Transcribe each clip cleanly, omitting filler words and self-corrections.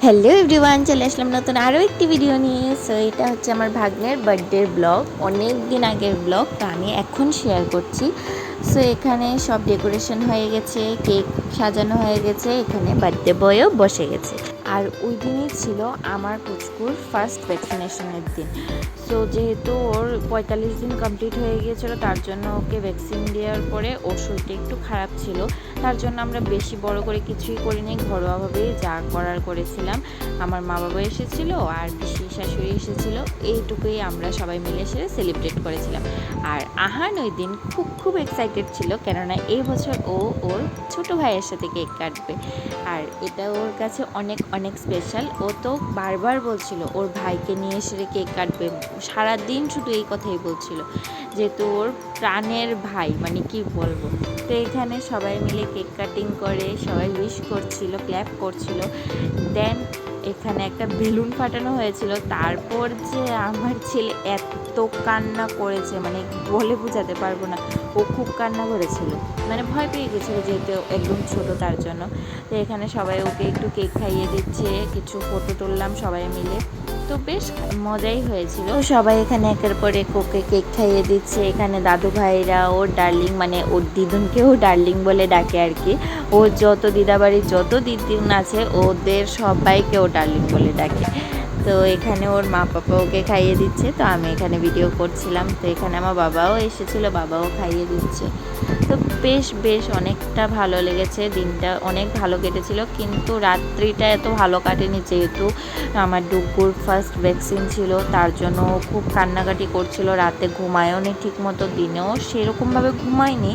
Hello everyone, চলে আসলাম নতুন আরও একটি ভিডিও নিয়ে। সো এটা হচ্ছে আমার ভাগ্নের বার্থডের ব্লগ, অনেক দিন আগের ব্লগ, তো আমি এখন শেয়ার করছি। সো এখানে সব ডেকোরেশন হয়ে গেছে, কেক সাজানো হয়ে গেছে, এখানে বার্থডে বয়ও বসে গেছে। আর ওই দিনই ছিল আমার পুচকুর ফার্স্ট ভ্যাকসিনেশনের দিন। সো যেহেতু ওর 45 দিন কমপ্লিট হয়ে গিয়েছিলো, তার জন্য ওকে ভ্যাকসিন দেওয়ার পরে ওর শরীরটা একটু খারাপ ছিল। তার জন্য আমরা বেশি বড় করে কিছুই করিনি, ঘরোয়াভাবেই যা করার করেছিলাম। আমার মা বাবা এসেছিলো আর পিসি শাশুড়ি এসেছিলো, এইটুকুই আমরা সবাই মিলে সেরে সেলিব্রেট করেছিলাম। আর আহান ওই দিন খুব এক্সাইটেড ছিল, কেননা এই বছর ও ওর ছোটো ভাইয়ের সাথে কেক কাটবে। আর এটা ওর কাছে অনেক অনেক স্পেশাল। ও তো বারবার বলছিল ওর ভাইকে নিয়ে এসে কেক কাটবে, সারাদিন শুধু এই কথাই বলছিল, যেহেতু ওর প্রাণের ভাই, মানে কি বলবো। তো এখানে সবাই মিলে কেক কাটিং করে সবাই উইশ করছিল, ক্ল্যাপ করছিল। দেন এখানে একটা বেলুন ফাটানো হয়েছিল। তারপর যে আমার ছেলে এত কান্না করেছে, মানে বলে বোঝাতে পারবো না। ও খুব কান্না করেছিল, মানে ভয় পেয়ে গেছিলো যেহেতু একদম ছোট, তার জন্য। তো এখানে সবাই ওকে একটু কেক খাইয়ে দিচ্ছে, কিছু ফটো তুললাম সবাই মিলে, তো বেশ মজাই হয়েছিল। সবাই এখানে একের পর এক ওকে কেক খাইয়ে দিচ্ছে। এখানে দাদু ভাইরা ওর ডার্লিং, মানে ওর দিদুনকেও ডার্লিং বলে ডাকে আর কি। ও যত দিদাবাড়ির যত দিদুন আছে ওদের সবাইকে ও ডার্লিং বলে ডাকে। তো এখানে ওর মা পাপা ওকে খাইয়ে দিচ্ছে, তো আমি এখানে ভিডিও করছিলাম। তো এখানে আমার বাবাও এসেছিলো, বাবাও খাইয়ে দিচ্ছে। তো বেশ অনেকটা ভালো লেগেছে, দিনটা অনেক ভালো কেটেছিল। কিন্তু রাত্রিটা এত ভালো কাটেনি, যেহেতু আমার ডুগুর ফার্স্ট ভ্যাকসিন ছিল, তার জন্য খুব কান্নাকাটি করছিল। রাতে ঘুমায়ও নি ঠিক মতো, দিনেও সেরকমভাবে ঘুমায়নি।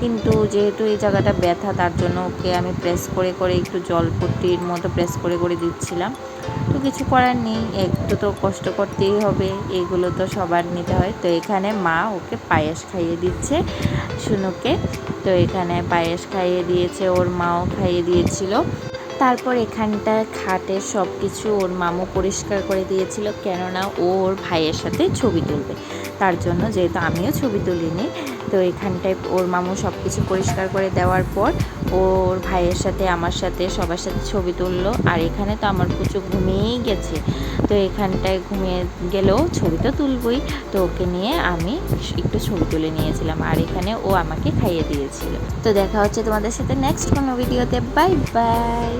কিন্তু যেহেতু এই জায়গাটা ব্যথা, তার জন্য ওকে আমি প্রেস করে করে একটু জলপট্টির মতো প্রেস করে করে দিচ্ছিলাম। তো কিছু করার নেই, একটু তো কষ্ট করতেই হবে, এগুলো তো সবার নিতে হয়। তো এখানে মা ওকে পায়েস খাইয়ে দিচ্ছে শুনুকে। তো এখানে পায়েস খাইয়ে দিয়েছে, ওর মাও খাইয়ে দিয়েছিল। তারপর এখানটা খাটের সব কিছু ওর মামু পরিষ্কার করে দিয়েছিল, কেননা ও ওর ভাইয়ের সাথে ছবি তুলবে, তার জন্য। যেহেতু আমিও ছবি তুলিনি, তো এখানটায় ওর মামু সব কিছু পরিষ্কার করে দেওয়ার পর ওর ভাইয়ের সাথে আমার সাথে সবার সাথে ছবি তুললো। আর এখানে তো আমার পুচু ঘুমিয়েই গেছে, তো এখানটায় ঘুমিয়ে গেলেও ছবি তো তুলবই। তো ওকে নিয়ে আমি একটু ছবি তুলে নিয়েছিলাম, আর এখানে ও আমাকে খাইয়ে দিয়েছিল। তো দেখা হচ্ছে তোমাদের সাথে নেক্সট কোনো ভিডিওতে। Bye bye.